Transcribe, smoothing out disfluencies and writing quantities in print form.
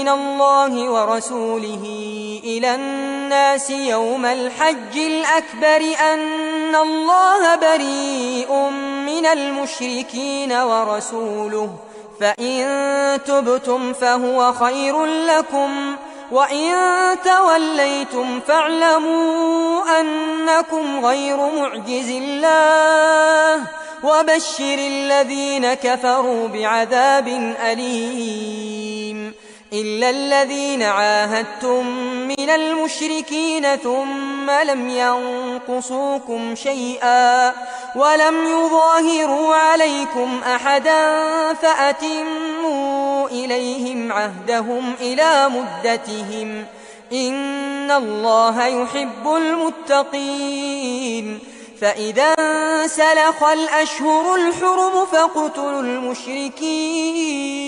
من الله ورسوله إلى الناس يوم الحج الأكبر أن الله بريء من المشركين ورسوله، فإن تبتم فهو خير لكم، وإن توليتم فاعلموا أنكم غير معجز الله، وبشر الذين كفروا بعذاب أليم. إلا الذين عاهدتم من المشركين ثم لم ينقصوكم شيئا ولم يظاهروا عليكم أحدا فأتموا إليهم عهدهم إلى مدتهم، إن الله يحب المتقين. فإذا انسلخ الأشهر الحرم فاقتلوا المشركين